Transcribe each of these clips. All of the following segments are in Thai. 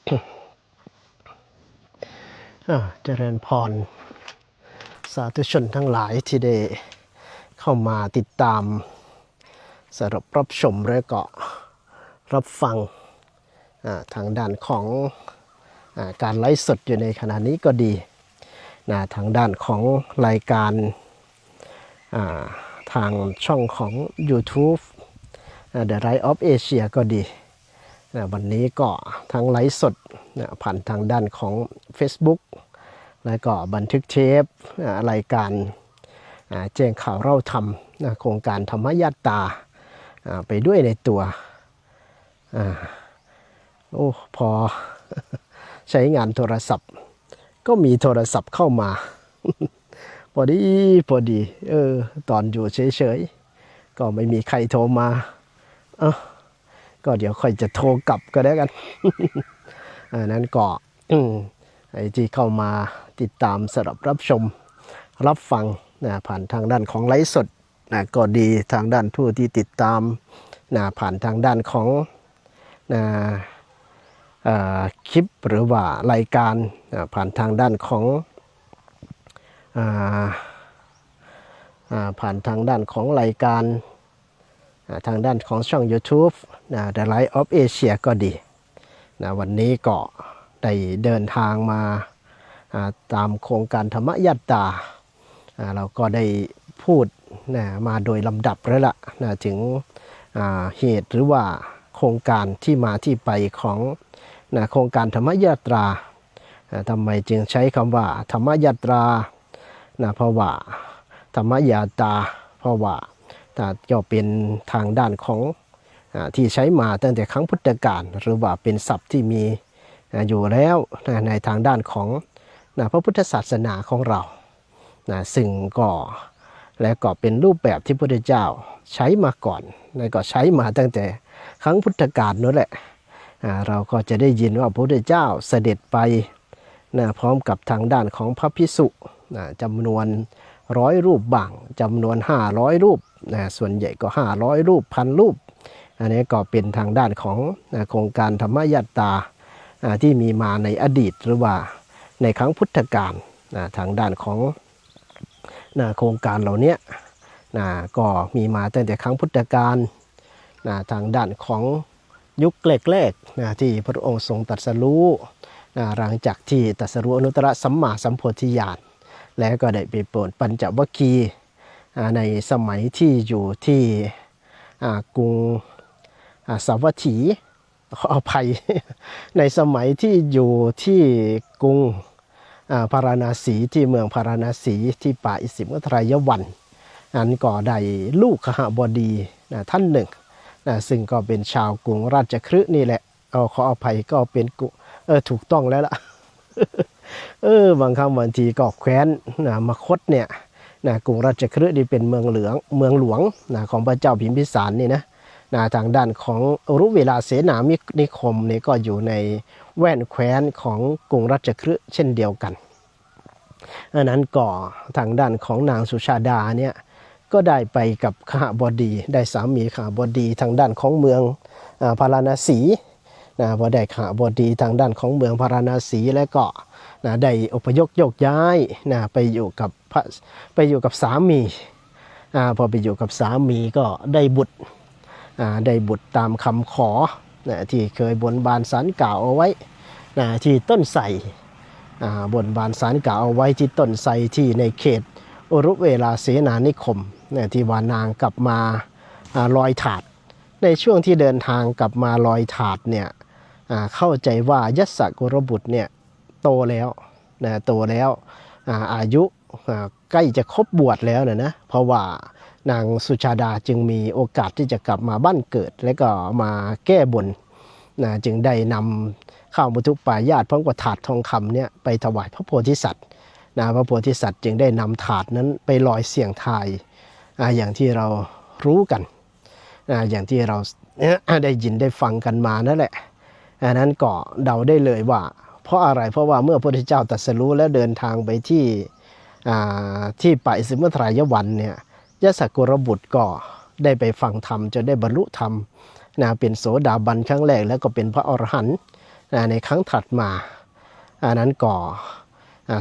เจริญพรสาธุชนทั้งหลายที่ได้เข้ามาติดตามสำหรับรับชมและก็รับฟังทางด้านของการไลฟ์สดอยู่ในขณะนี้ก็ดีทางด้านของรายการทางช่องของ YouTube The Right of Asia ก็ดีวันนี้ก็ทั้งไลฟ์สดผ่านทางด้านของ Facebook และก็บันทึกเทปรายการแจ้งข่าวเล่าธรรมโครงการธรรมยาตราไปด้วยในตัวพอใช้งานโทรศัพท์ก็มีโทรศัพท์เข้ามา พอดีตอนอยู่เฉยๆก็ไม่มีใครโทรมาก็เดี๋ยวค่อยจะโทรกลับก็ได้กัน นั้นก็ไอ้ที่เข้ามาติดตามสำหรับรับชมรับฟังผ่านทางด้านของไลฟ์สดก็ดีทางด้านผู้ที่ติดตามผ่านทางด้านของคลิปหรือว่ารายการผ่านทางด้านของผ่านทางด้านของรายการทางด้านของช่อง YouTube The Right of Asia ก็ดีวันนี้ก็ได้เดินทางมาตามโครงการธรรมยาตราเราก็ได้พูดมาโดยลำดับแล้วล่ะถึงเหตุหรือว่าโครงการที่มาที่ไปของโครงการธรรมยาตราทำไมจึงใช้คำว่าธรรมยาตราเพราะว่าธรรมยาตราเพราะว่าก็เป็นทางด้านของที่ใช้มาตั้งแต่ครั้งพุทธกาลหรือว่าเป็นศัพท์ที่มีอยู่แล้วในทางด้านของพระพุทธศาสนาของเราซึ่งก็และก็เป็นรูปแบบที่พระพุทธเจ้าใช้มาก่อนและก็ใช้มาตั้งแต่ครั้งพุทธกาลนั่นแหละเราก็จะได้ยินว่าพระพุทธเจ้าเสด็จไปพร้อมกับทางด้านของพระภิกษุจำนวน100 รูปบ้างจำนวน500 รูปส่วนใหญ่ก็500 รูป1,000 รูปอันนี้ก็เป็นทางด้านของโครงการธรรมยาตราที่มีมาในอดีตหรือว่าในครั้งพุทธกาลทางด้านของโครงการเหล่านี้ก็มีมาตั้งแต่ครั้งพุทธกาลทางด้านของยุคแรกๆที่พระองค์ทรงตรัสรู้หลังจากที่ตรัสรู้อนุตตรสัมมาสัมโพธิญาณและก็ได้ไปโปรดปัญจวัคคีย์ในสมัยที่อยู่ที่กรุงสาวัตถีขออภัย ในสมัยที่อยู่ที่กรุงพาราณสีที่เมืองพาราณสีที่ป่าอิสิมัทรายวันนั้นก็ได้ลูกขหบดีท่านหนึ่งซึ่งก็เป็นชาวกรุงราชคฤห์นี่แหละขออภัยก็เป็นถูกต้องแล้วล่ะ บางครั้งบางทีก็แคว้นมคธเนี่ยกรุงราชคฤห์นี่เป็นเมืองหลวงของพระเจ้าพิมพิสารนี่นะทางด้านของรุเวลาเสนานิคมนี่ก็อยู่ในแว่นแคว้นของกรุงราชคฤห์เช่นเดียวกันอันนั้นก็ทางด้านของนางสุชาดาเนี่ยก็ได้ไปกับขหบดีได้สามีขหบดีทางด้านของเมืองพาราณสีพอได้ขหบดีทางด้านของเมืองพาราณสีแล้วก็ได้อพยพโยกย้ายไปอยู่กับสามีพอไปอยู่กับสามีก็ได้บุตรตามคำขอที่เคยบนบานศาลกล่าวเอาไว้ที่ต้นไทรบนบานศาลกล่าวเอาไว้ที่ต้นไทรที่ในเขตอุรุเวลาเสนานิคมที่วานางกลับมาลอยถาดในช่วงที่เดินทางกลับมาลอยถาดเนี่ยเข้าใจว่ายัสสกุรบุตรเนี่ยโตแล้วอายุใกล้จะครบบวชแล้วนะเพราะว่านางสุชาดาจึงมีโอกาสที่จะกลับมาบ้านเกิดและก็มาแก้บนจึงได้นำข้าวมุทุปายาตพร้อมกับถาดทองคำเนี่ยไปถวายพระโพธิสัตว์พระโพธิสัตว์จึงได้นำถาดนั้นไปลอยเสี่ยงทายอย่างที่เรารู้กันอย่างที่เราได้ยินได้ฟังกันมานั่นแหละอันนั้นก็เดาได้เลยว่าเพราะอะไรเพราะว่าเมื่อพระพุทธเจ้าตรัสรู้และเดินทางไปที่ป่าอิสิมัทรายวันเนี่ยยัสสกุรบุตรก็ได้ไปฟังธรรมจนได้บรรลุธรรมเป็นโสดาบันครั้งแรกแล้วก็เป็นพระอรหันต์ ในครั้งถัดมาอันนั้นก็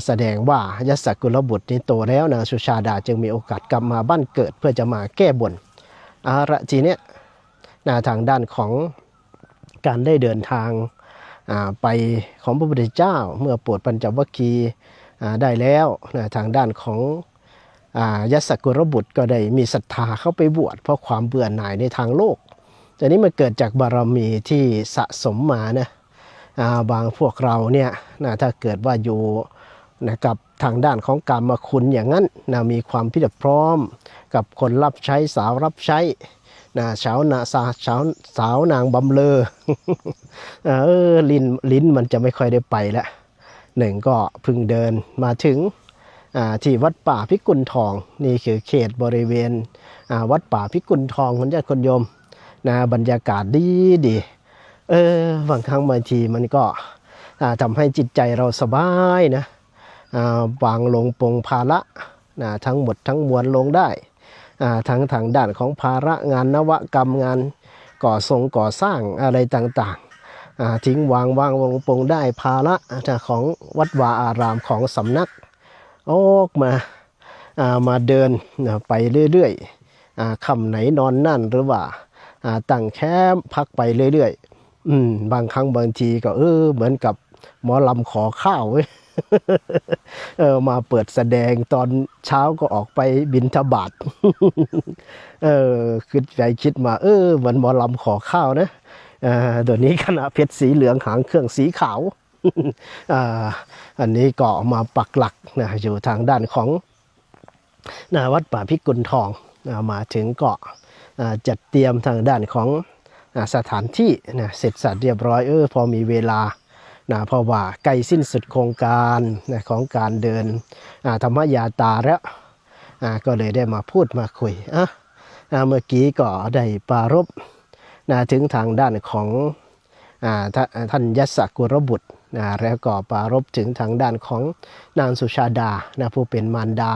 แสดงว่ายศกุลบุตรนี้โตแล้วนางสุชาดาจึงมีโอกาสกลับมาบ้านเกิดเพื่อจะมาแก้บนทีเนี้ยทางด้านของการได้เดินทางไปของพระพุทธเจ้าเมื่อโปรดปัญจวัคคีย์ได้แล้วทางด้านของยศกุลบุตรก็ได้มีศรัทธาเข้าไปบวชเพราะความเบื่อหน่ายในทางโลกแต่นี้มันเกิดจากบารมีที่สะสมมานะบางพวกเราเนี่ยถ้าเกิดว่าอยู่กับทางด้านของกามคุณอย่างนั้นมีความพิถีพร้อมกับคนรับใช้สาวรับใช้สาวนางบำเลอ ลิ้นมันจะไม่ค่อยได้ไปแล้วหนึ่งก็พึงเดินมาถึงที่วัดป่าพิกุลทองนี่คือเขตบริเวณวัดป่าพิกุลทองคุณญาติคนโยมบรรยากาศดีบางครั้งบางทีมันก็ทำให้จิตใจเราสบายนะวางลงปลงภาระทั้งหมดทั้งมวลลงได้ทั้งทางด้านของภาระงานนวกรรมงานก่อสร้างอะไรต่างๆทิ้งวางลงปลงได้ภาระของวัดวาอารามของสำนักออกมาเดินไปเรื่อยๆค่ำไหนนอนนั่นหรือว่าตั้งแคมป์พักไปเรื่อยๆบางครั้งบางทีก็เหมือนกับหมอลำขอข้าวเว้ย มาเปิดแสดงตอนเช้าก็ออกไปบิณฑบาต คิดมาเหมือนหมอลำขอข้าวนะเดี๋ยวนี้คณะเพชรสีเหลืองหางเครื่องสีขาว อันนี้ก็มาปักหลักอยู่ทางด้านของวัดป่าพิกุลทองมาถึงก็จัดเตรียมทางด้านของสถานที่เสร็จสับเรียบร้อยพอมีเวลาเพราะว่าใกล้สิ้นสุดโครงการของการเดินธรรมยาตาแล้วก็เลยได้มาพูดมาคุยเมื่อกี้ก็ได้ปรารภถึงทางด้านของท่านยศกุลบุตรแล้วก็ปรารภถึงทางด้านของนางสุชาดาผู้เป็นมารดา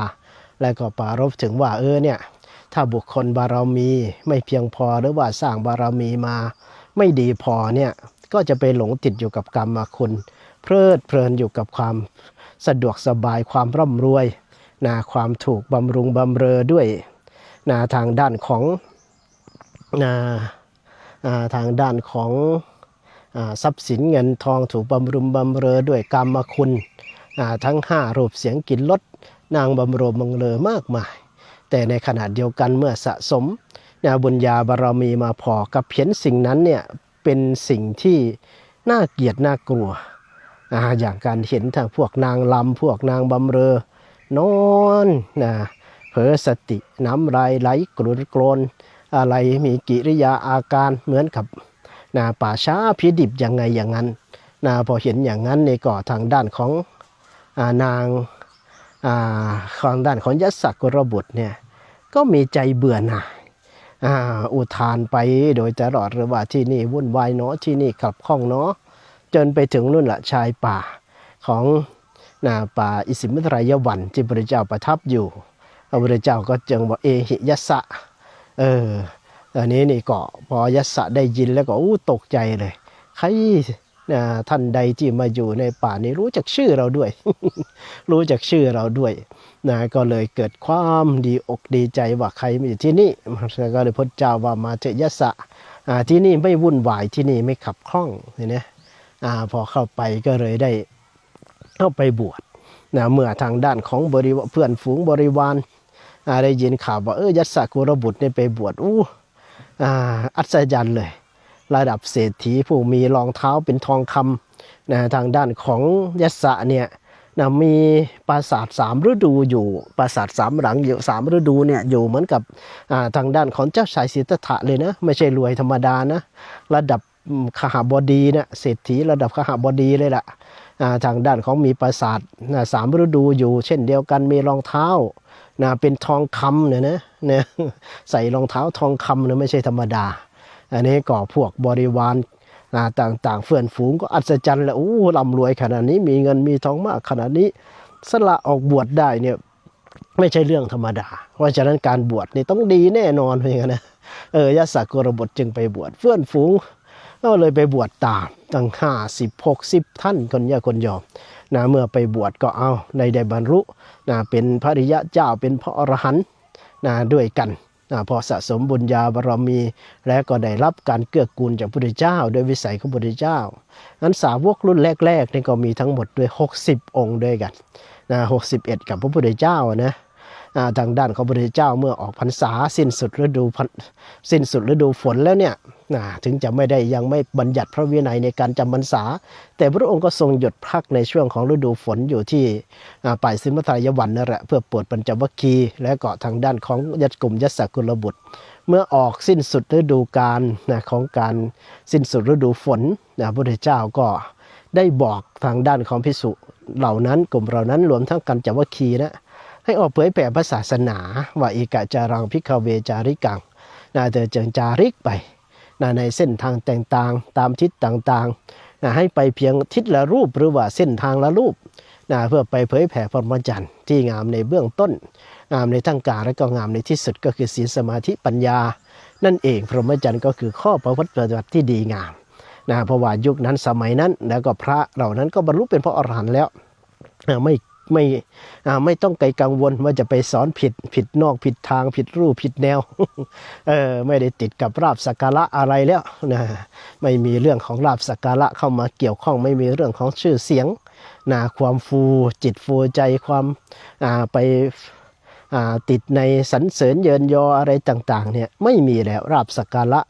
แล้วก็ปรารภถึงว่าเนี่ยถ้าบุคคลบารมีไม่เพียงพอหรือว่าสร้างบารมีมาไม่ดีพอเนี่ยก็จะไปหลงติดอยู่กับกรรมคุณเพลิดเพลินอยู่กับความสะดวกสบายความร่ำรวยความถูกบำรุงบำเรอด้วยทางด้านของทรัพย์สินเงินทองถูกบำรุงบำเรอด้วยกรรมคุณทั้ง5รูปเสียงกลิ่นรสนางบำรุงบำเรอมากมายแต่ในขณะเดียวกันเมื่อสะสมบุญญาบารมีมาพอกับเห็นสิ่งนั้นเนี่ยเป็นสิ่งที่น่าเกลียดน่ากลัวอย่างการเห็นทางพวกนางลำพวกนางบำเรอนอนเผลอสติน้ำลายไหลกรุนโกรนอะไรมีกิริยาอาการเหมือนกับป่าช้าพิดิบยังไงอย่างนั้นพอเห็นอย่างนั้นในก่อทางด้านของนางของด้านของยศกุลบุตรเนี่ยก็มีใจเบื่อหน่ายอุทานไปโดยตลอดหรือว่าที่นี่วุ่นวายเนาะที่นี่ขับข้องเนาะจนไปถึงนู่นละชายป่าของป่าอิสิมิตรายวันที่พระเจ้าประทับอยู่พระพุทธเจ้าก็จึงบอกเอหิยัสสะอันนี้นี่ก็พอยัสสะได้ยินแล้วก็ตกใจเลยใครท่านใดที่มาอยู่ในป่านี้รู้จักชื่อเราด้วย รู้จักชื่อเราด้วยก็เลยเกิดความดีอกดีใจว่าใครมาอยู่ที่นี่ก็เลยพระเจ้าว่ามาเถอะยัสสะที่นี่ไม่วุ่นวายที่นี่ไม่ขับคล่องเนี่ยพอเข้าไปก็เลยได้เข้าไปบวชเมื่อทางด้านของเพื่อนฝูงบริวารได้ยินข่าวว่ายัสสกุลบุตรเนี่ยไปบวชอัศจรรย์เลยระดับเศรษฐีผู้มีรองเท้าเป็นทองคำทางด้านของยัสสะเนี่ยมีปราสาท3ฤดูอยู่ปราสาท3หลังอยู่3ฤดูเนี่ยอยู่เหมือนกับทางด้านของเจ้าชายสิทธัตถะเลยนะไม่ใช่รวยธรรมดานะระดับขหบดีนะเศรษฐีระดับขหบดีเลยล่ะทางด้านของมีปราสาท3ฤดูอยู่เช่นเดียวกันมีรองเท้าเป็นทองคำเนี่ยใส่รองเท้าทองคำเนี่ยไม่ใช่ธรรมดาอันนี้ก็พวกบริวารต่างๆเพื่อนฝูงก็อัศจรรย์แหละร่ำรวยขนาดนี้มีเงินมีทองมากขนาดนี้สละออกบวชได้เนี่ยไม่ใช่เรื่องธรรมดาเพราะฉะนั้นการบวชนี่ต้องดีแน่นอนอย่างนั้นนะยศกุลบุตรจึงไปบวชเพื่อนฝูง ก็เลยไปบวชตามตั้ง50-60ท่านคนยาคนยอมนะเมื่อไปบวชก็เอาได้บรรลุนะเป็นพระอริยะเจ้าเป็นพระอรหันต์นะด้วยกันนะพอสะสมบุญญาบารมีและก็ได้รับการเกื้อกูลจากพระพุทธเจ้าโดยวิสัยของพระพุทธเจ้านั้นสาวกรุ่นแรกๆนี่ก็มีทั้งหมดด้วย60องค์ด้วยกันนะ61กับพระพุทธเจ้านะทางด้านของพระพุทธเจ้าเมื่อออกพรรษาสิ้นสุดฤดูฝนแล้วเนี่ยถึงจะไม่ได้ยังไม่บัญญัติพระวินัยในการจำพรรษาแต่พระองค์ก็ทรงหยุดพักในช่วงของฤดูฝนอยู่ที่ป่ายสิมัทายวันนั่นแหละเพื่อโปรดปัญจวัคคีย์และก็ทางด้านของกลุ่มยัสสกุลบุตรเมื่อออกสิ้นสุดฤดูกาลของการสิ้นสุดฤดูฝนพระพุทธเจ้าก็ได้บอกทางด้านของภิกษุเหล่านั้นกลุ่มเหล่านั้นรวมทั้งกัญจวัคคีย์นะให้ออกเผยแผ่พระศาสนาว่าอิกะจารังภิกขเวจาริกังเธอจึงจาริกไปในเส้นทางต่างๆตามทิศต่างๆให้ไปเพียงทิศละรูปหรือว่าเส้นทางละรูปเพื่อไปเผยแผ่พรหมจรรย์ที่งามในเบื้องต้นงามในทางกายและก็งามในที่สุดก็คือศีลสมาธิปัญญานั่นเองพรหมจรรย์ก็คือข้อประพฤติปฏิบัติที่ดีงามเพราะว่ายุคนั้นสมัยนั้นแล้วก็พระเหล่านั้นก็บรรลุเป็นพระอรหันต์แล้วไม่ต้องไกลกังวลว่าจะไปสอนผิดนอกผิดทางผิดรูปผิดแนว ไม่ได้ติดกับลาภสักการะอะไรแล้วนะไม่มีเรื่องของลาภสักการะเข้ามาเกี่ยวข้องไม่มีเรื่องของชื่อเสียงความฟูจิตฟูใจความไปติดในสรรเสริญเยินยออะไรต่างๆเนี่ยไม่มีแล้วลาภสักการะ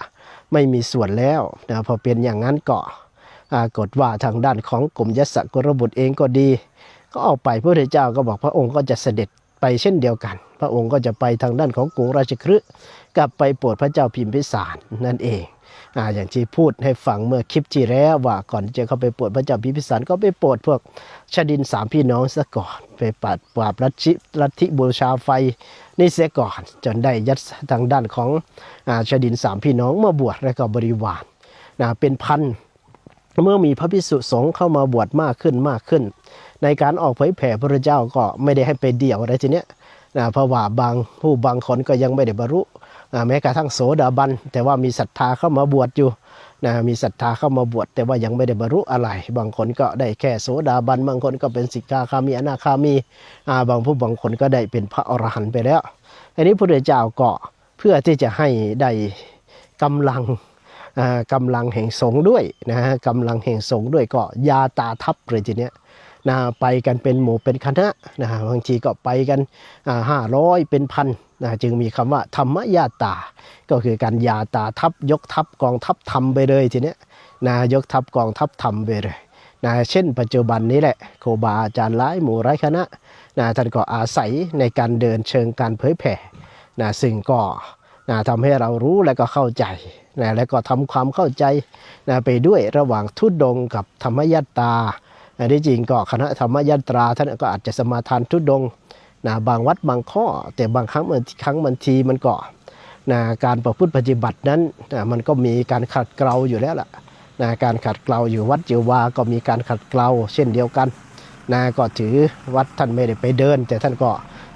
ไม่มีส่วนแล้วพอเป็นอย่างนั้นก็กฏว่าทางด้านของกลุ่มยัสสกุลบุตรเองก็ดีก็ออกไปพระพุทธเจ้าก็บอกพระองค์ก็จะเสด็จไปเช่นเดียวกันพระองค์ก็จะไปทางด้านของกรุงราชคฤห์กลับไปโปรดพระเจ้าพิมพิสารนั่นเองอย่างที่พูดให้ฟังเมื่อคลิปที่แล้วว่าก่อนจะเข้าไปโปรดพระเจ้าพิมพิสารก็ไปโปรดพวกชดิน3พี่น้องซะก่อนไปปราบลัทธิบูชาไฟนี่เสียก่อนจนได้ยัดทางด้านของชดิน3พี่น้องมาบวชและก็บริวารเป็นพันเมื่อมีพระภิกษุสงฆ์เข้ามาบวชมากขึ้นในการออกเผยแผ่พระเจ้าก็ไม่ได้ให้ไปเดี่ยวอะไรทีเนี้ยเพราะว่าบางคนก็ยังไม่ได้บรรลุแม้กระทั่งโสดาบันแต่ว่ามีศรัทธาเข้ามาบวชอยู่มีศรัทธาเข้ามาบวชแต่ว่ายังไม่ได้บรรลุอะไรบางคนก็ได้แค่โสดาบันบางคนก็เป็นสิกขาคามีอนาคามีบางคนก็ได้เป็นพระอรหันต์ไปแล้วอันนี้พระพุทธเจ้าก็เพื่อที่จะให้ได้กำลังแห่งสงฆ์ด้วยกำลังแห่งสงฆ์ด้วยก็ยาตาทัพเลยทีเนี้ยไปกันเป็นหมู่เป็นคณะบางทีก็ไปกัน500เป็นพันจึงมีคำว่าธรรมยาตาก็คือการยาตาทัพยกทัพกองทัพธรรมไปเลยทีเนี้ยยกทัพกองทัพธรรมไปเลยเช่นปัจจุบันนี้แหละครูบาอาจารย์หลายหมู่หลายคณะท่านก็อาศัยในการเดินเชิงการเผยแผ่ซึ่งก็ทำให้เรารู้และก็เข้าใจและก็ทำความเข้าใจไปด้วยระหว่างทุดงค์กับธรรมยตราที่จริงก็คณะธรรมยตราท่านก็อาจจะสมาทานทุดงค์บางวัดบางข้อแต่บางครั้งบางทีมันก็การประพฤติปฏิบัตินั้นมันก็มีการขัดเกลาอยู่แล้วล่ะการขัดเกลาอยู่วัดจิวาก็มีการขัดเกลาเช่นเดียวกันก็ถือวัดท่านไม่ได้ไปเดินแต่ท่านก็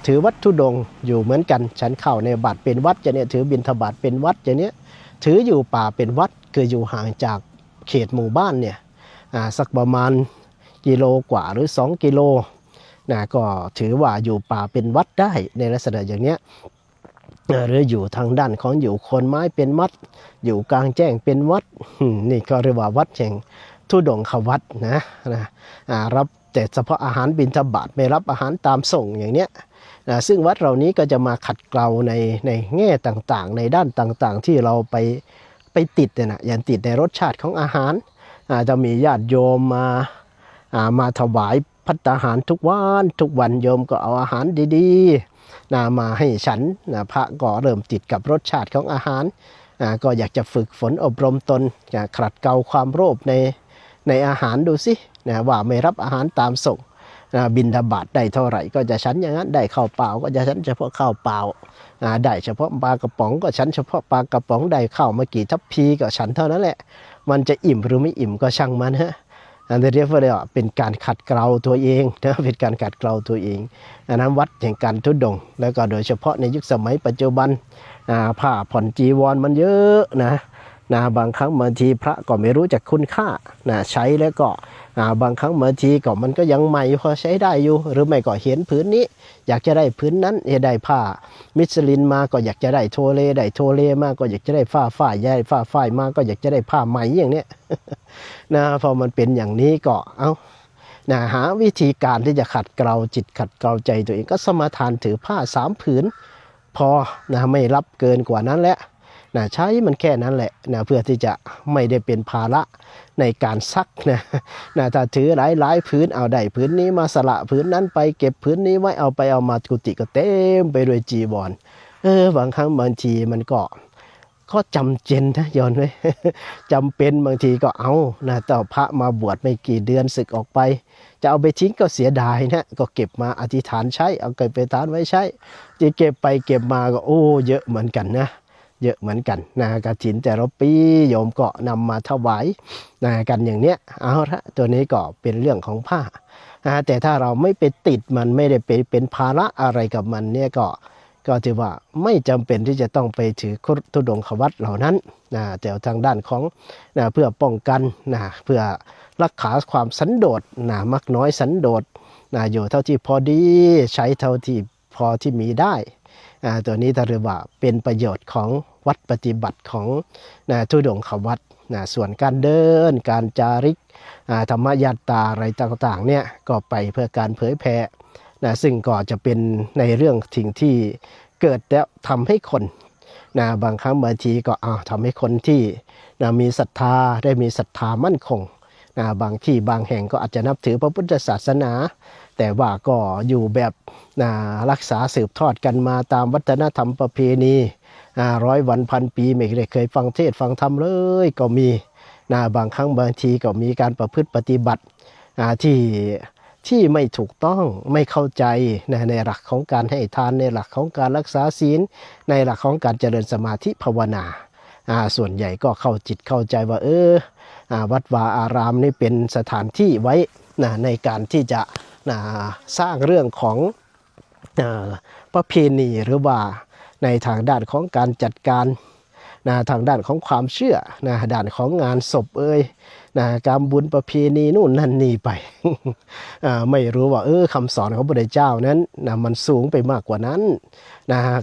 ถือวัดทุดงค์อยู่เหมือนกันฉันเข้าในบาทเป็นวัดจะเนี่ยถือบิณฑบาตเป็นวัดจะเนี่ยถืออยู่ป่าเป็นวัดคืออยู่ห่างจากเขตหมู่บ้านเนี่ยสักประมาณกิโลกว่าหรือ2กิโลก็ถือว่าอยู่ป่าเป็นวัดได้ในลักษณะอย่างเนี้ยหรืออยู่ทางด้านของอยู่โคนไม้เป็นวัดอยู่กลางแจ้งเป็นวัดนี่ก็เรียกว่าวัดแห่งทุดงควัดรับแต่เฉพาะอาหารบิณฑบาตไม่รับอาหารตามส่งอย่างเนี้ยซึ่งวัดเหล่านี้ก็จะมาขัดเกลาในแง่ต่างๆในด้านต่างๆที่เราไปติดอย่างติดในรสชาติของอาหารจะมีญาติโยมมาถวายภัตตาหารทุกวันโยมก็เอาอาหารดีๆมาให้ฉันพระก็เริ่มติดกับรสชาติของอาหารก็อยากจะฝึกฝนอบรมตนขัดเกลาความโลภในอาหารดูสิว่าไม่รับอาหารตามส่งบิณฑบาตได้เท่าไหร่ก็จะฉันอย่างนั้นได้ข้าวเปล่าก็จะฉันเฉพาะข้าวเปล่าได้เฉพาะปลากระป๋องก็ฉันเฉพาะปลากระป๋องได้ข้าวมากี่ทัพพีก็ฉันเท่านั้นแหละมันจะอิ่มหรือไม่อิ่มก็ช่างมันอันนี้เรียกว่าเป็นการขัดเกลาตัวเองเป็นการขัดเกลาตัวเองอันนั้นวัดแห่งการทุดงค์แล้วก็โดยเฉพาะในยุคสมัยปัจจุบันผ้าผ่อนจีวรมันเยอะ นะบางครั้งบางทีพระก็ไม่รู้จักคุณค่านะใช้แล้วก็บางครั้งบางทีก็มันก็ยังใหม่พอใช้ได้อยู่หรือไม่ก็เห็นผืนนี้อยากจะได้ผืนนั้นได้ผ้ามิชลินมาก็อยากจะได้โทเลได้โทเลมาก็อยากจะได้ฝ้ายได้ฝ้ายมาก็อยากจะได้ผ้าไหมอย่างเนี้ย นะพอมันเป็นอย่างนี้ก็นะหาวิธีการที่จะขัดเกลาจิตขัดเกลาใจตัวเองก็สมาทานถือผ้า3 ผืนพอนะไม่รับเกินกว่านั้นแหละนะใช้มันแค่นั้นแหละนะเพื่อที่จะไม่ได้เป็นภาระในการซักนะถ้าถือหลายผืนเอาได้ผืนนี้มาสละผืนนั้นไปเก็บผืนนี้ไว้เอาไปเอามากุฏิก็เต็มไปด้วยจีวรบางครั้งบางทีมันก็จำเป็นนะโยนเลย จำเป็นบางทีก็เอานะต่อพระมาบวชไม่กี่เดือนศึกออกไปจะเอาไปทิ้งก็เสียดายนะก็เก็บมาอธิษฐานใช้เอาเก็บไปทานไว้ใช้ที่เก็บไปเก็บมาก็เยอะเหมือนกันนะเยอะเหมือนกันนะกฐินแต่ละปีโยมก็นำมาถวายนะกันอย่างเนี้ยเอาละตัวนี้ก็เป็นเรื่องของผ้าแต่ถ้าเราไม่ไปติดมันไม่ได้ไปเป็นภาระอะไรกับมันเนี่ยก็ถือว่าไม่จำเป็นที่จะต้องไปถือธุดงควัตรเหล่านั้นนะแต่ทางด้านของนะเพื่อป้องกันนะเพื่อรักษาความสันโดษนะมักน้อยสันโดษนะอยู่เท่าที่พอดีใช้เท่าที่พอที่มีได้ตัวนี้ถือว่าเป็นประโยชน์ของวัดปฏิบัติของนะธุดงควัตรนะส่วนการเดินการจาริกธรรมยาตราอะไรต่างๆเนี่ยก็ไปเพื่อการเผยแผ่นะซึ่งก็จะเป็นในเรื่องสิ่งที่เกิดแล้วทำให้คนนะบางครั้งบางทีก็ทำให้คนที่นะมีศรัทธาได้มีศรัทธามั่นคงนะบางที่บางแห่งก็อาจจะนับถือพระพุทธศาสนาแต่ว่าก็อยู่แบบนะรักษาสืบทอดกันมาตามวัฒนธรรมประเพณี100 วันพันปีไม่ได้เคยฟังเทศฟังธรรมเลยก็มีนะบางครั้งบางทีก็มีการประพฤติปฏิบัติที่ไม่ถูกต้องไม่เข้าใจในหลักของการให้ทานในหลักของการรักษาศีลในหลักของการเจริญสมาธิภาวนาส่วนใหญ่ก็เข้าจิตเข้าใจว่าวัดวาอารามนี่เป็นสถานที่ไว้ในการที่จะสร้างเรื่องของประเพณีหรือว่าในทางด้านของการจัดการทางด้านของความเชื่อด้านของงานศพการบุญประเพณีนู่นนั่นนี่ไป ไม่รู้ว่าคำสอนของพระพุทธเจ้านั้นมันสูงไปมากกว่านั้น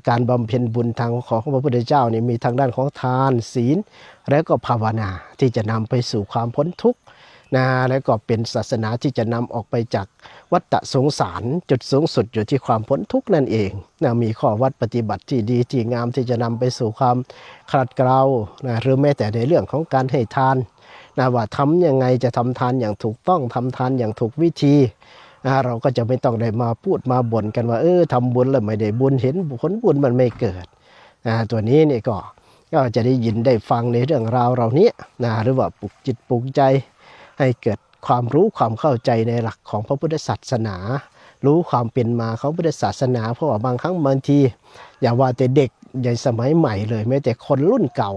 การบำเพ็ญบุญทางของพระพุทธเจ้านี่มีทางด้านของทานศีลและก็ภาวนาที่จะนำไปสู่ความพ้นทุกข์และก็เป็นศาสนาที่จะนำออกไปจากวัฏสงสารจุดสูงสุดอยู่ที่ความพ้นทุกข์นั่นเองมีข้อวัดปฏิบัติที่ดีที่งามที่จะนำไปสู่ความขัดเกลาหรือแม้แต่ในเรื่องของการให้ทานว่าทำยังไงจะทำทานอย่างถูกต้องทำทานอย่างถูกวิธีเราก็จะไม่ต้องได้มาพูดมาบ่นกันว่าทำบุญแล้วไม่ได้บุญเห็นผลบุญมันไม่เกิดตัวนี้นี่ก็จะได้ยินได้ฟังในเรื่องราวเหล่านี้หรือว่าปลุกจิตปลุกใจให้เกิดความรู้ความเข้าใจในหลักของพระพุทธศาสนารู้ความเป็นมาของพุทธศาสนาเพราะว่าบางครั้งบางทีอย่าว่าแต่เด็กในสมัยใหม่เลยแม้แต่คนรุ่นเก่า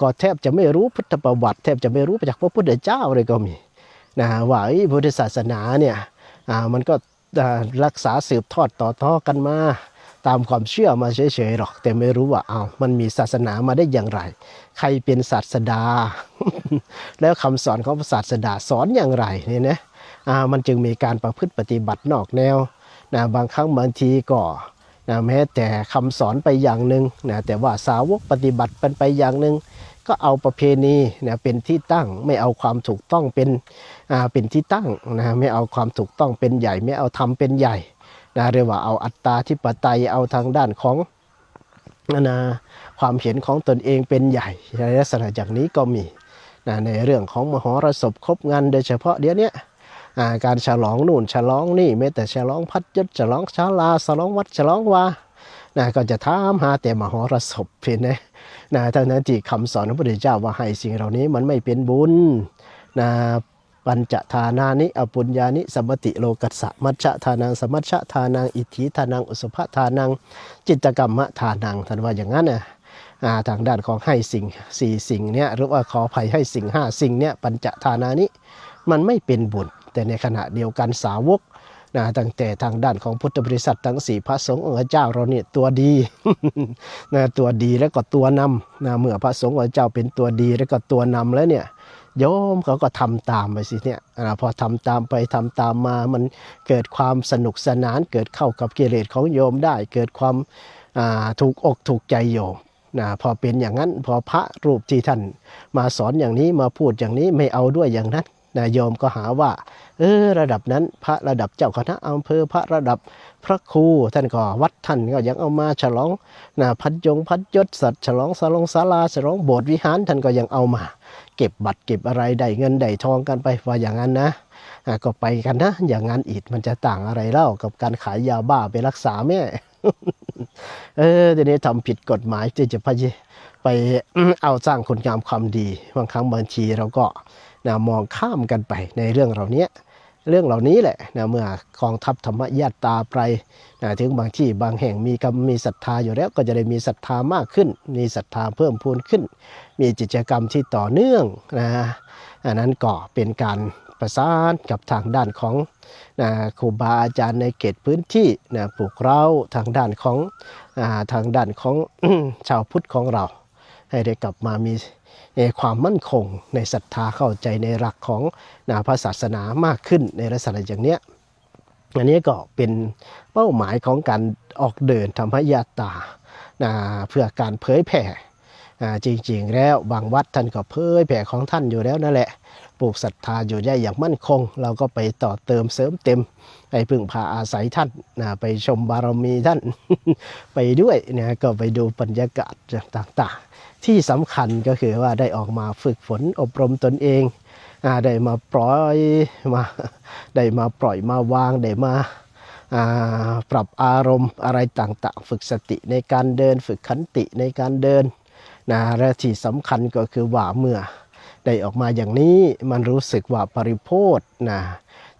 ก็แทบจะไม่รู้พุทธประวัติแทบจะไม่รู้จากพระพุทธเจ้าเลยก็มีว่าพุทธศาสนาเนี่ยมันก็รักษาสืบทอดต่อกันมาตามความเชื่อมาเฉยๆหรอกแต่ไม่รู้ว่ามันมีศาสนามาได้อย่างไรใครเป็นศาสดา แล้วคำสอนของศาสดาสอนอย่างไรเนี่ยนะมันจึงมีการประพฤติปฏิบัตินอกแนวบางครั้งบางทีก็แม้แต่คำสอนไปอย่างหนึ่งแต่ว่าสาวกปฏิบัติไปอย่างหนึ่งก็เอาประเพณีเป็นที่ตั้งไม่เอาความถูกต้องเป็นที่ตั้งไม่เอาความถูกต้องเป็นใหญ่ไม่เอาธรรมเป็นใหญ่เรียกว่าเอาอัตตาธิปไตยเอาทางด้านของความเห็นของตนเองเป็นใหญ่ในลักษณะอย่างนี้ก็มีในเรื่องของมหรสพครบงานโดยเฉพาะเดี๋ยวนี้การฉลองนู่นฉลองนี่แม้แต่ฉลองพัดยศฉลองศาลาฉลองวัดฉลองวาก็จะถามหาแต่มหรสพเพียงทั้งนั้นที่คำสอนของพระพุทธเจ้าว่าให้สิ่งเหล่านี้มันไม่เป็นบุญปัญจทานานิอปุญญานิสัมมติโลกัสสะมัชฌะทานังสมัชฌะทานังอิทธิทานังอุสภะทานังจิตตกรรมทานังท่านว่าอย่างนั้นทางด้านของให้สิ่ง4สิ่งเนี่ยหรือว่าขออภัยให้สิ่ง5สิ่งเนี่ยปัญจทานานิมันไม่เป็นบุญแต่ในขณะเดียวกันสาวก ตั้งแต่ทางด้านของพุทธบริษัททั้ง4พระสงฆ์องค์เจ้าเราเนี่ยตัวดี ตัวดีแล้วก็ตัวนำเมื่อพระสงฆ์องค์เจ้าเป็นตัวดีแล้วก็ตัวนำแล้วเนี่ยโยมเขาก็ทำตามไปสิเนี่ยพอทำตามไปทำตามมามันเกิดความสนุกสนานเกิดเข้ากับกิเลสของโยมได้เกิดความถูกอกถูกใจโยมพอเป็นอย่างนั้นพอพระรูปที่ท่านมาสอนอย่างนี้มาพูดอย่างนี้ไม่เอาด้วยอย่างนั้นโยมก็หาว่าระดับนั้นพระระดับเจ้าคณะอำเภอพระระดับพระครูท่านก็วัดท่านก็ยังเอามาฉลองพัดยศสัตว์ฉลองศาลาฉลองโบสถ์วิหารท่านก็ยังเอามาเก็บบัตรเก็บอะไรได้เงินได้ทองกันไปว่าอย่างนั้นนะก็ไปกันนะอย่างนั้นอีกมันจะต่างอะไรเล่ากับการขายยาบ้าไปรักษาแม่ ทีนี้ทำผิดกฎหมายที่จะไปเอาสร้างคุณงามความดีบางครั้งบางทีเราก็มองข้ามกันไปในเรื่องเหล่านี้แหละเมื่อกองทัพธรรมญาตราไปถึงบางที่บางแห่งมีศรัทธาอยู่แล้วก็จะได้มีศรัทธามากขึ้นมีศรัทธาเพิ่มพูนขึ้นมีกิจกรรมที่ต่อเนื่องอันนั้นก็เป็นการประสานกับทางด้านของครูบาอาจารย์ในเขตพื้นที่ปลูกเราทางด้านของชาวพุทธของเราให้ได้กลับมามีความมั่นคงในศรัทธาเข้าใจในหลักของพระศาสนามากขึ้นในลักษณะอย่างเนี้ยอันนี้ก็เป็นเป้าหมายของการออกเดินธรรมยาตราเพื่อการเผยแผ่จริงๆแล้วบางวัดท่านก็เผยแผ่ของท่านอยู่แล้วนั่นแหละปลูกศรัทธาอยู่ได้อย่างมั่นคงเราก็ไปต่อเติมเสริมเต็มไปพึ่งพาอาศัยท่านไปชมบารมีท่าน ไปด้วยก็ไปดูบรรยากาศต่างๆที่สำคัญก็คือว่าได้ออกมาฝึกฝนอบรมตนเองได้มาปล่อยมาวางได้มาปรับอารมณ์อะไรต่างๆฝึกสติในการเดินฝึกขันติในการเดินและที่สำคัญก็คือว่าเมื่อได้ออกมาอย่างนี้มันรู้สึกว่าปริโภท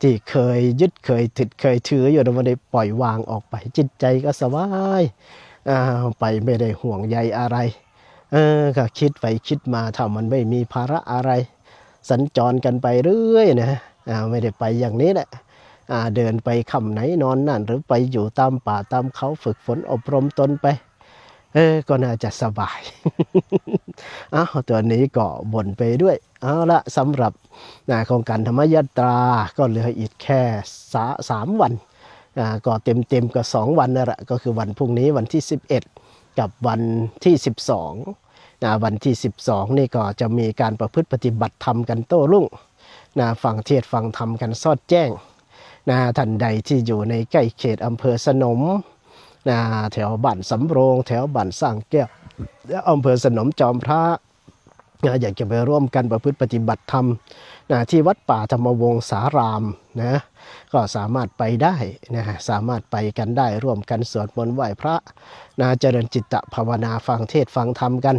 ที่เคยยึดเคยติดเคยถืออยู่มันได้ปล่อยวางออกไปจิตใจก็สบายไปไม่ได้ห่วงใยอะไรก็คิดไปคิดมาถ้ามันไม่มีภาระอะไรสัญจรกันไปเรื่อยไม่ได้ไปอย่างนี้แหละเดินไปค่ำไหนนอนนั่นหรือไปอยู่ตามป่าตามเขาฝึกฝนอบรมตนไปก็น่าจะสบาย ตัวนี้ก็บ่นไปด้วยเอาละสำหรับโครงการธรรมยาตราก็เหลืออีกแค่3 วันก็เต็มก็2 วันนั่นแหละก็คือวันพรุ่งนี้วันที่11กับวันที่12วันที่12นี่ก็จะมีการประพฤติปฏิบัติธรรมกันโต้รุ่งฟังเทศน์ฟังธรรมกันสอดแจ้งท่านใดที่อยู่ในใกล้เขตอำเภอสนมแถวบ้านสำโรงแถวบ้านสร้างแก้วและอำเภอสนมจอมพระอยากจะไปร่วมกันประพฤติปฏิบัติธรรมที่วัดป่าธรรมวงศารามก็สามารถไปได้สามารถไปกันได้ร่วมกันสวดมนต์ไหว้พระเจริญจิตภาวนาฟังเทศน์ฟังธรรมกัน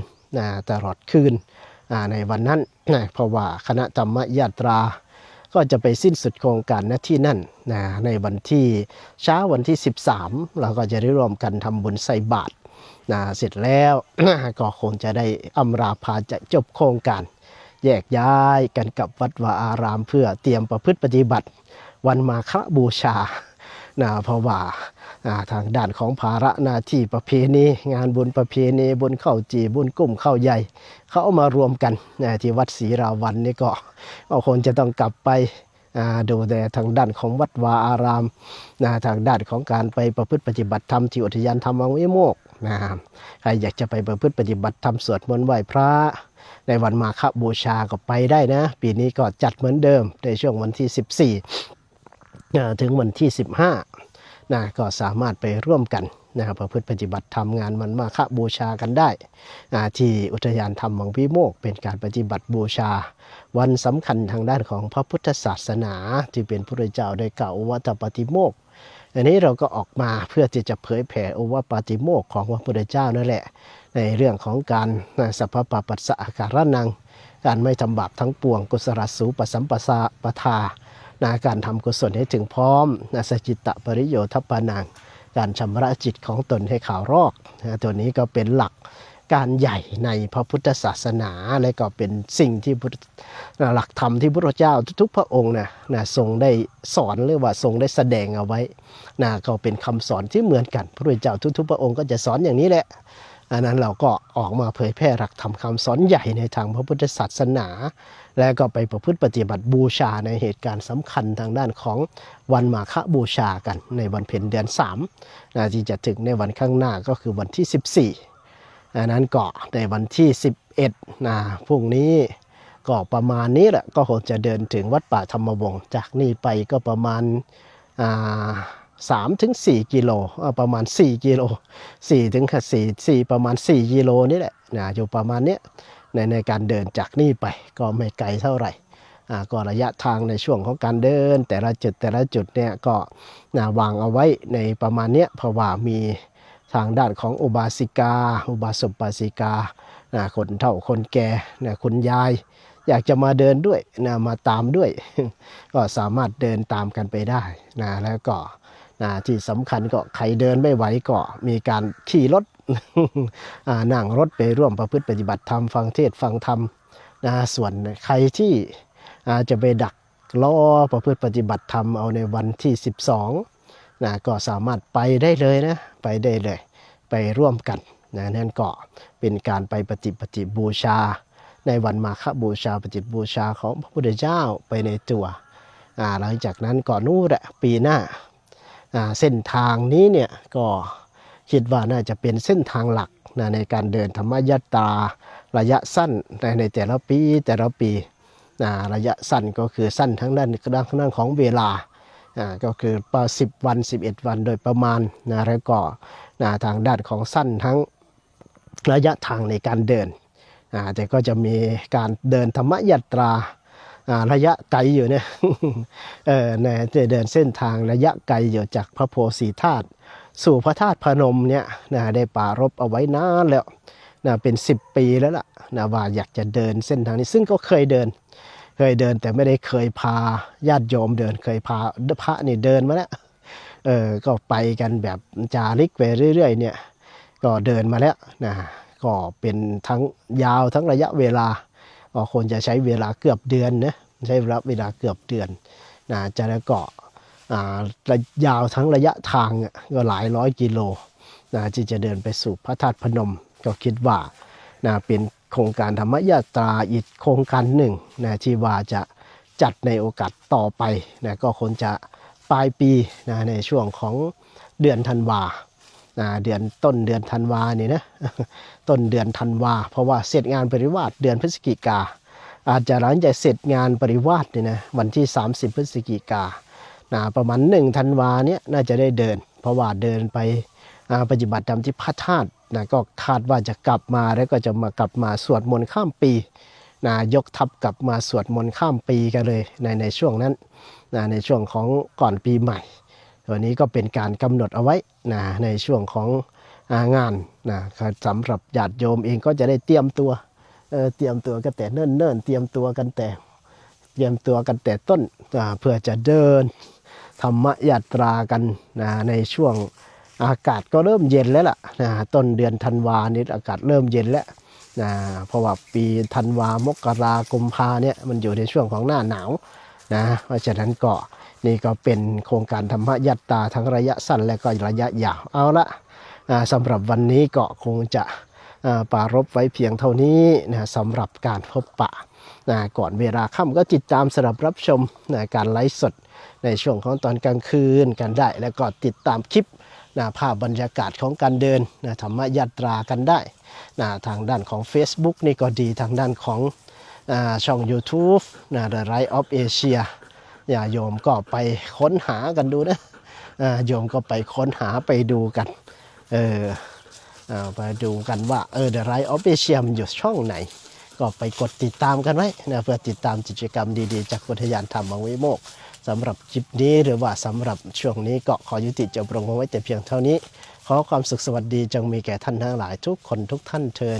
ตลอดคืนในวันนั้นเพราะว่าคณะธรรมยาตราก็จะไปสิ้นสุดโครงการที่นั่นในวันที่เช้าวันที่13เราก็จะได้ร่วมกันทำบุญใส่บาตรเสร็จแล้ว ก็คงจะได้อำลาพาจะจบโครงการแยกย้ายกันกับวัดวาอารามเพื่อเตรียมประพฤติปฏิบัติวันมาฆบูชาเพราะว่าทางด้านของภาระหน้าที่ประเพณีงานบุญประเพณีบุญเข้าจีบุญกุ้มเข้าใหญ่เขาเอามารวมกันที่วัดศรีราวัณนี่ก็คงจะต้องกลับไปดูแต่ทางด้านของวัดวาอารามทางด้านของการไปประพฤติปฏิบัติธรรมที่อุทยานธรรมวิโมกข์ใครอยากจะไปประพฤติปฏิบัติธรรมสวดมนต์ไหว้พระในวันมาฆบูชาก็ไปได้นะปีนี้ก็จัดเหมือนเดิมในช่วงวันที่14ถึงวันที่15ก็สามารถไปร่วมกันประพฤติปฏิบัติธรรมงานมันมาฆบูชากันได้ที่อุทยานธรรมวิโมกข์เป็นการปฏิบัติบูชาวันสำคัญทางด้านของพระพุทธศาสนาที่เป็นพระพุทธเจ้าได้กล่าวว่าปาติโมกข์อันนี้เราก็ออกมาเพื่อที่จะเผยแผ่โอวาทปาติโมกข์ของพระพุทธเจ้านั่นแหละในเรื่องของการสัพพปปัสสะอาการนังการไม่ทำบาปทั้งปวงกุศลสูปสัมปสาปทาการทำกุศลให้ถึงพร้อมสจิตตปริโยทัปปานังการชำระจิตของตนให้ขาวรอกตัวนี้ก็เป็นหลัก การใหญ่ในพระพุทธศาสนาและก็เป็นสิ่งที่หลักธรรมที่พระพุทธเจ้าทุกๆพระองค์นะทรงได้สอนหรือว่าทรงได้แสดงเอาไว้นะก็เป็นคำสอนที่เหมือนกันพระพุทธเจ้าทุกๆพระองค์ก็จะสอนอย่างนี้แหละอันนั้นเราก็ออกมาเผยแพร่หลักธรรมคำสอนใหญ่ในทางพระพุทธศาสนาและก็ไปประพฤติปฏิบัติบูชาในเหตุการณ์สำคัญทางด้านของวันมาฆบูชากันในวันเพ็ญเดือน3นะที่จะถึงในวันข้างหน้าก็คือวันที่14อันนั้นก็ในวันที่11นะพรุ่งนี้ก็ประมาณนี้แหละก็คงจะเดินถึงวัดป่าธรรมวงศ์จากนี่ไปก็ประมาณ3-4 กิโลประมาณ4 กิโล4 ประมาณ4 กิโลนี่แหละนะอยู่ประมาณเนี้ยในการเดินจากนี่ไปก็ไม่ไกลเท่าไหร่ก็ระยะทางในช่วงของการเดินแต่ละจุดเนี่ยก็วางเอาไว้ในประมาณเนี้ยเพราะว่ามีทางด้านของอุบาสิกาอุบาสกอุบาสิกาคนเฒ่าคนแก่คุณยายอยากจะมาเดินด้วยมาตามด้วย ก็สามารถเดินตามกันไปได้แล้วก็ที่สำคัญก็ใครเดินไม่ไหวก็มีการขี่รถ นั่งรถไปร่วมประพฤติปฏิบัติธรรมฟังเทศน์ฟังธรรมส่วนใครที่จะไปดักล้อประพฤติปฏิบัติธรรมเอาในวันที่12ก็สามารถไปได้เลยนะไปได้เลยไปร่วมกันนั่นก็เป็นการไปปฏิบูชาในวันมาฆบูชาปฏิบูชาของพระพุทธเจ้าไปในตัวหลังจากนั้นก็นู่นแหละปีหน้าเส้นทางนี้เนี่ยก็คิดว่าน่าจะเป็นเส้นทางหลักในการเดินธรรมยตราระยะสั้นในแต่ละปีระยะสั้นก็คือสั้นทั้งด้านของเวลาก็คือ10 วัน 11 วันโดยประมาณแล้วก็ทางด้านของสั้นทั้งระยะทางในการเดินแต่ก็จะมีการเดินธรรมยตราระยะไกลอยู่เนี่ย จะเดินเส้นทางระยะไกลอยู่จากพระโพธิ์ศรีธาตุสู่พระธาตุพนมเนี่ยได้ปรารภเอาไว้นานแล้วเป็น10 ปีแล้วล่ะว่าอยากจะเดินเส้นทางนี้ซึ่งก็เคยเดินแต่ไม่ได้เคยพาญาติโยมเดินเคยพาพระนี่เดินมาแล้วก็ไปกันแบบจาริกไปเรื่อยๆเนี่ยก็เดินมาแล้วก็เป็นทั้งยาวทั้งระยะเวลาก็ควรจะใช้เวลาเกือบเดือนนะใช้เวลาเกือบเดือนจะแล้วก็ยาวทั้งระยะทางก็หลายร้อยกิโลที่จะเดินไปสู่พระธาตุพนมก็คิดว่าเป็นโครงการธรรมยตราอีกโครงการหนึ่งที่ว่าจะจัดในโอกาสต่อไปก็คงจะปลายปีในช่วงของเดือนธันวาต้นเดือนธันวานี่นะต้นเดือนธันวาเพราะว่าเสร็จงานปริวาสเดือนพฤศจิกาอาจจะหลังจากเสร็จงานปริวาสนี่นะวันที่30 พฤศจิกาประมาณ1 ธันวาเนี่ยน่าจะได้เดินเพราะว่าเดินไปปฏิบัติธรรมที่พระธาตุก็คาดว่าจะกลับมาแล้วก็จะกลับมาสวดมนต์ข้ามปียกทัพกลับมาสวดมนต์ข้ามปีกันเลยในช่วงนั้นในช่วงของก่อนปีใหม่วันนี้ก็เป็นการกำหนดเอาไว้ในช่วงของงานสำหรับญาติโยมเองก็จะได้เตรียมตัวกันแต่เนิ่นๆเตรียมตัวกันแต่ต้นเพื่อจะเดินธรรมยตรากันในช่วงอากาศก็เริ่มเย็นแล้วล่ะต้นเดือนธันวานี้อากาศเริ่มเย็นแล้วเพราะว่าปีธันวามกรากุมภาเนี่ยมันอยู่ในช่วงของหน้าหนาวเพราะฉะนั้นก็นี่ก็เป็นโครงการธรรมยตราทั้งระยะสั้นและก็ระยะยาวเอาละสำหรับวันนี้ก็คงจะปรารภไว้เพียงเท่านี้สำหรับการพบปะก่อนเวลาค่ำก็ติดตามสำหรับรับชมการไลฟ์สดในช่วงของตอนกลางคืนกันได้แล้วก็ติดตามคลิปภาพบรรยากาศของการเดินธรรมยตรากันได้ทางด้านของ Facebook นี่ก็ดีทางด้านของช่อง YouTube The Light of Asia โยมก็ไปค้นหากันดูนะโยมก็ไปค้นหาไปดูกันไปดูกันว่าThe Light of Asia มันอยู่ช่องไหนก็ไปกดติดตามกันไว้เพื่อติดตามกิจกรรมดีๆจากอุทยานธรรมวิโมกข์สำหรับคลิปนี้หรือว่าสำหรับช่วงนี้ก็ขอยุติจบลงไว้แต่เพียงเท่านี้ขอความสุขสวัสดีจงมีแก่ท่านทั้งหลายทุกคนทุกท่านเทอญ